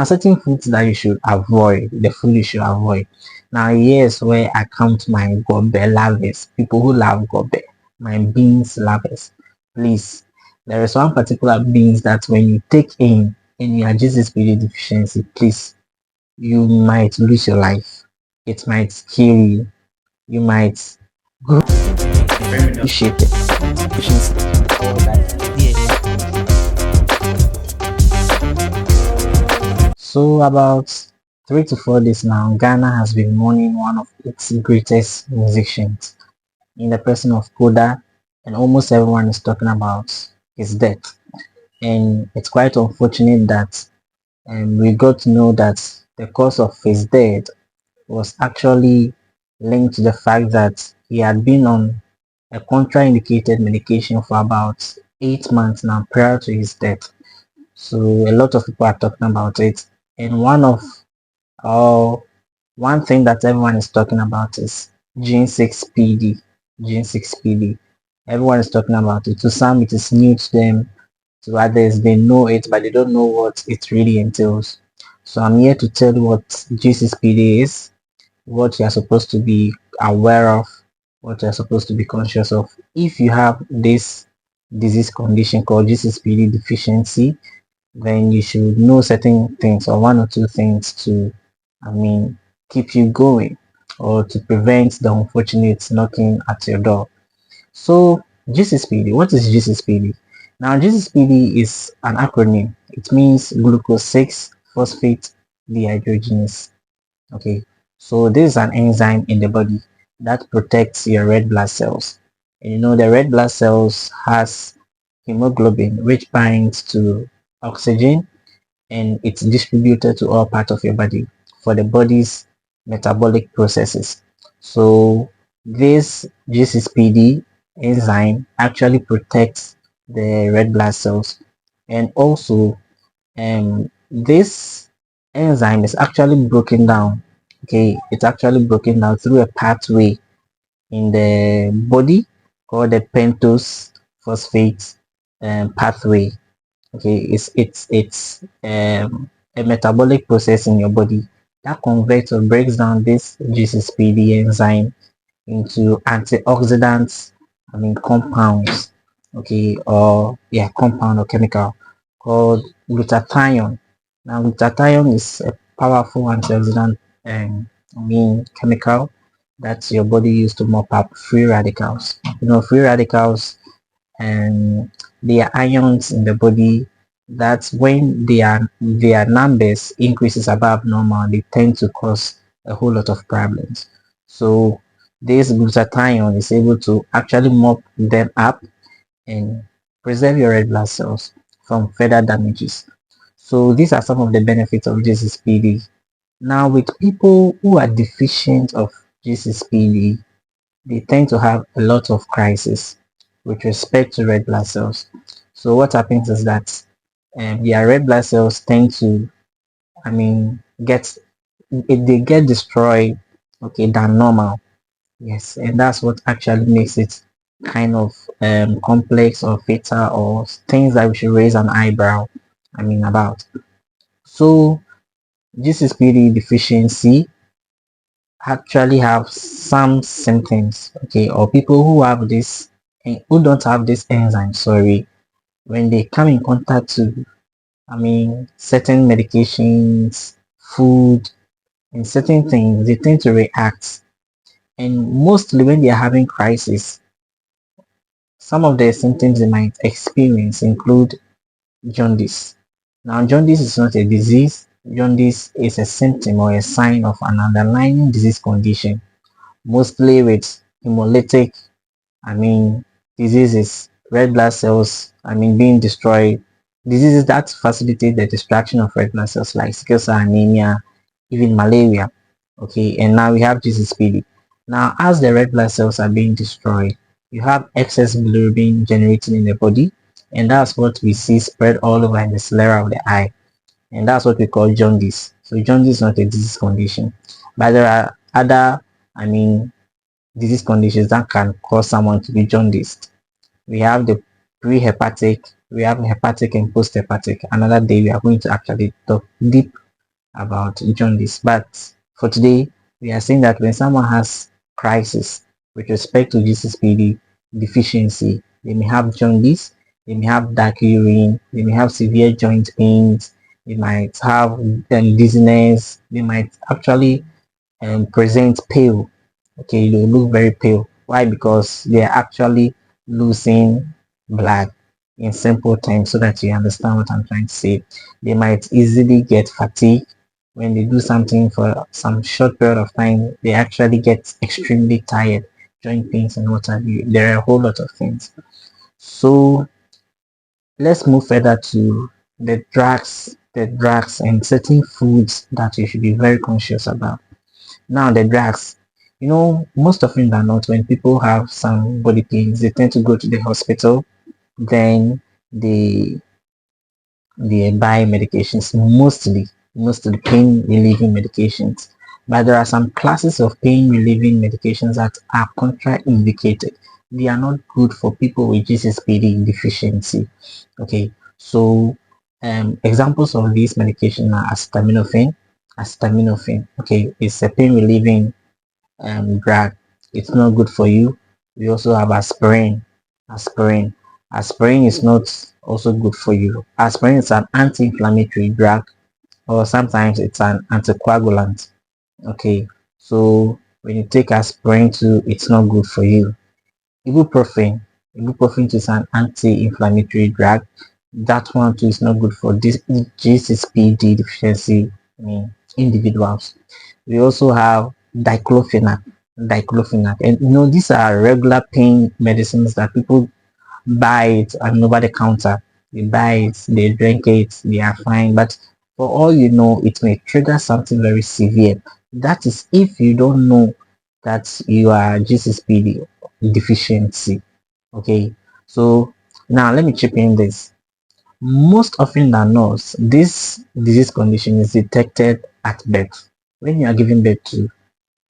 are certain foods that you should avoid, the food you should avoid. Now, here's where I count my gobe lovers, people who love gobe, my beans lovers. Please, there is one particular beans that when you take in your G6PD deficiency, please, you might lose your life. It might kill you. You might go appreciate it. Deficiency or that. Yes. So about 3 to 4 days now, Ghana has been mourning one of its greatest musicians in the person of Koda, and almost everyone is talking about his death. And it's quite unfortunate that we got to know that the cause of his death was actually linked to the fact that he had been on a contraindicated medication for about 8 months now prior to his death. So a lot of people are talking about it. And one thing that everyone is talking about is G6PD. G6PD. Everyone is talking about it. To some, it is new to them. To others, they know it, but they don't know what it really entails. So I'm here to tell you what G6PD is, what you are supposed to be aware of, what you are supposed to be conscious of. If you have this disease condition called G6PD deficiency, then you should know certain things or one or two things to, keep you going or to prevent the unfortunate knocking at your door. So, G6PD, what is G6PD? Now, G6PD is an acronym. It means glucose 6 phosphate dehydrogenase. Okay, so this is an enzyme in the body that protects your red blood cells. And you know, the red blood cells has hemoglobin, which binds to oxygen and it's distributed to all parts of your body for the body's metabolic processes. So this G6PD enzyme actually protects the red blood cells, and also this enzyme is actually broken down. Okay, it's actually broken down through a pathway in the body called the pentose phosphate pathway. Okay, it's a metabolic process in your body that converts or breaks down this G6PD enzyme into antioxidants, compounds, okay, or yeah, compound or chemical called glutathione. Now, glutathione is a powerful antioxidant chemical that your body used to mop up free radicals. You know, free radicals and they are ions in the body that when their numbers increases above normal, they tend to cause a whole lot of problems. So this glutathione is able to actually mop them up and preserve your red blood cells from further damages. So these are some of the benefits of GCPD. Now, with people who are deficient of GCPD, they tend to have a lot of crisis with respect to red blood cells. So what happens is that their red blood cells tend to, I mean, get they get destroyed, okay, than normal. Yes, and that's what actually makes it kind of complex or fatal or things that we should raise an eyebrow. About. So GCPD deficiency actually have some symptoms, okay, or people who have this who don't have this enzyme, sorry, when they come in contact to certain medications, food, and certain things, they tend to react. And mostly when they are having crisis, some of the symptoms they might experience include jaundice. Now, jaundice is not a disease. Jaundice is a symptom or a sign of an underlying disease condition, mostly with hemolytic, I mean, diseases, red blood cells, being destroyed, diseases that facilitate the destruction of red blood cells like sickle cell anemia, even malaria. Okay, and now we have GCPD. Now, as the red blood cells are being destroyed, you have excess bilirubin generating in the body, and that's what we see spread all over in the sclera of the eye, and that's what we call jaundice. So jaundice is not a disease condition, but there are other, I mean, disease conditions that can cause someone to be jaundiced. We have the pre-hepatic, we have hepatic and post-hepatic. Another day we are going to actually talk deep about jaundice. But for today, we are saying that when someone has crisis with respect to G6PD deficiency, they may have jaundice, they may have dark urine, they may have severe joint pains, they might have dizziness, they might actually present pale. Okay, they look very pale. Why? Because they are actually losing blood, in simple terms, so that you understand what I'm trying to say. They might easily get fatigued when they do something for some short period of time. They actually get extremely tired, joint pains and what have you. There are a whole lot of things. So let's move further to the drugs and certain foods that you should be very conscious about. Now the drugs, most often than not, when people have some body pains, they tend to go to the hospital. Then they they buy medications, mostly pain relieving medications. But there are some classes of pain relieving medications that are contraindicated. They are not good for people with GCPD deficiency. Okay, so examples of these medications are acetaminophen. Acetaminophen, okay, it's a pain relieving drug. It's not good for you. We also have aspirin. Aspirin. Aspirin is not also good for you. Aspirin is an anti-inflammatory drug, or sometimes it's an anticoagulant. Okay, so when you take aspirin too, it's not good for you. Ibuprofen. Ibuprofen is an anti-inflammatory drug. That one too is not good for this G6PD deficiency individuals. We also have diclofenac. Diclofenac, and these are regular pain medicines that people buy it and over the counter. They buy it, they drink it, they are fine. But for all you know, it may trigger something very severe. That is if you don't know that you are GCPD deficiency. Okay, so now let me chip in this. Most often than not, this disease condition is detected at birth. When you are giving birth to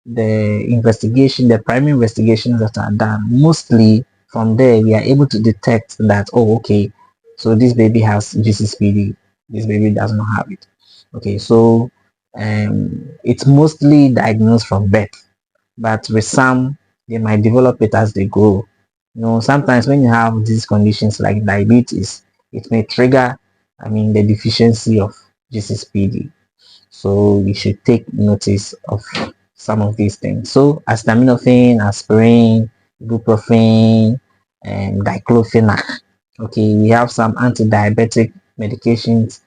the primary investigations that are done, mostly from there we are able to detect that, oh, okay, so this baby has GCPD, this baby does not have it. Okay, so it's mostly diagnosed from birth, but with some they might develop it as they grow. Sometimes when you have these conditions like diabetes, it may trigger, the deficiency of GCPD. So you should take notice of some of these things. So acetaminophen, aspirin, ibuprofen, and diclofenac. Okay, we have some anti-diabetic medications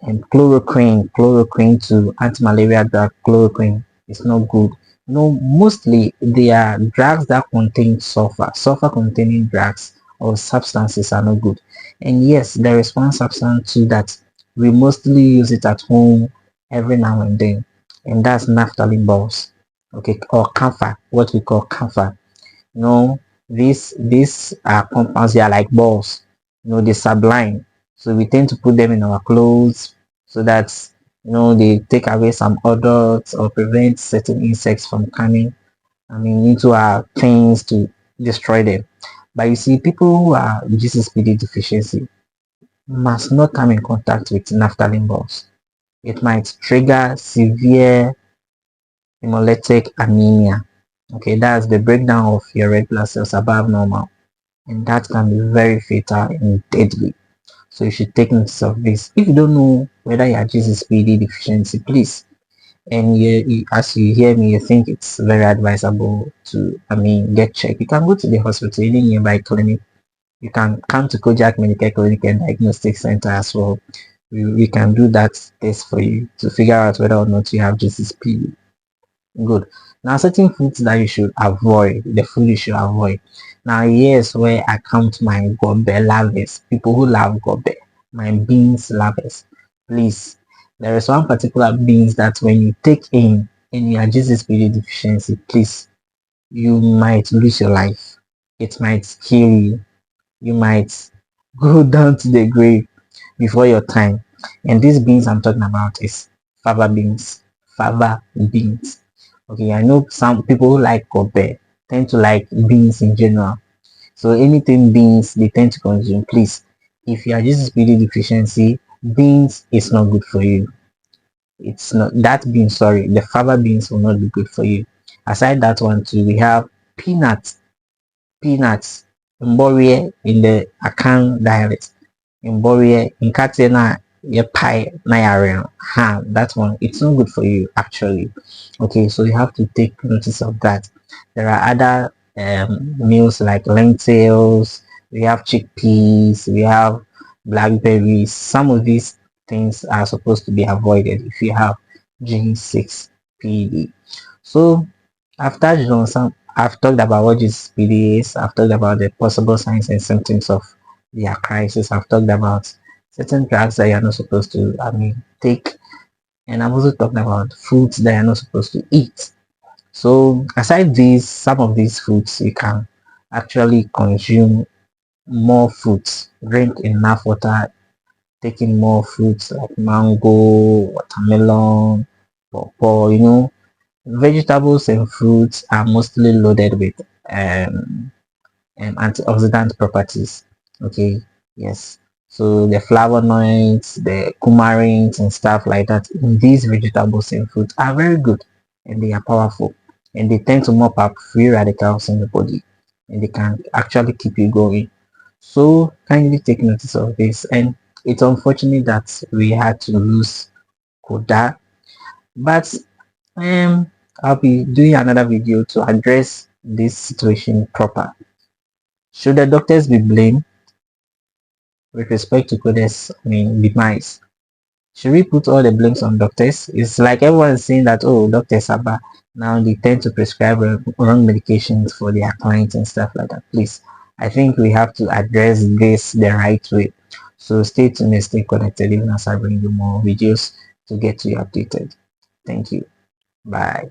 and chloroquine to anti-malaria drug. Chloroquine is not good. Mostly they are drugs that contain sulfur. Sulfur containing drugs or substances are not good. And yes, there is one substance too that we mostly use it at home every now and then, and that's naphthalene balls. Okay, or camphor, what we call camphor. No, these are compounds. They are like balls. They sublime. So we tend to put them in our clothes so that they take away some odors or prevent certain insects from coming. Into our things to destroy them. But you see, people who are GCPD deficiency must not come in contact with naphthalene balls. It might trigger severe hemolytic anemia. Okay, that's the breakdown of your red blood cells above normal, and that can be very fatal and deadly. So you should take notice of this. If you don't know whether you are GCPD deficiency, please, and as you hear me, you think it's very advisable to, get checked. You can go to the hospital, any nearby clinic. You can come to Kojak Medical Clinic and Diagnostic Center as well. We can do that test for you to figure out whether or not you have GCPD. Good. Now, certain foods that you should avoid, the food you should avoid. Now, here's where I count my gobe lovers, people who love gobe, my beans lovers. Please, there is one particular beans that when you take in and you are GCPD deficiency, please, you might lose your life. It might kill you. You might go down to the grave before your time. And these beans I'm talking about is fava beans. Fava beans. Okay, I know some people who like gobe tend to like beans in general. So anything beans they tend to consume. Please, if you are just speedy deficiency, beans is not good for you. It's not that bean, sorry, the fava beans will not be good for you. Aside that one too, we have peanuts. Peanuts, Mborie in the Akan dialect. Mborie in Katena, your pie, Nayarian, ham, that one, it's not good for you actually. Okay, so you have to take notice of that. There are other meals like lentils, we have chickpeas, we have blackberries. Some of these things are supposed to be avoided if you have G6PD. So I've touched on some. I've talked about what GSPD is. I've talked about the possible signs and symptoms of their crisis. I've talked about certain drugs that you're not supposed to, take. And I've also talked about foods that you're not supposed to eat. So aside these, some of these foods, you can actually consume more fruits, drink enough water, taking more fruits like mango, watermelon, pawpaw, vegetables and fruits are mostly loaded with um, antioxidant properties. Okay, yes. So the flavonoids, the coumarins, and stuff like that in these vegetables and fruits are very good, and they are powerful, and they tend to mop up free radicals in the body, and they can actually keep you going. So kindly take notice of this, and it's unfortunate that we had to lose Koda, but I'll be doing another video to address this situation proper. Should the doctors be blamed with respect to Kode's demise? Should we put all the blames on doctors? It's like everyone is saying that, oh, doctors are bad. Now they tend to prescribe wrong medications for their clients and stuff like that. Please, I think we have to address this the right way. So stay tuned and stay connected even as I bring you more videos to get you updated. Thank you. Bye.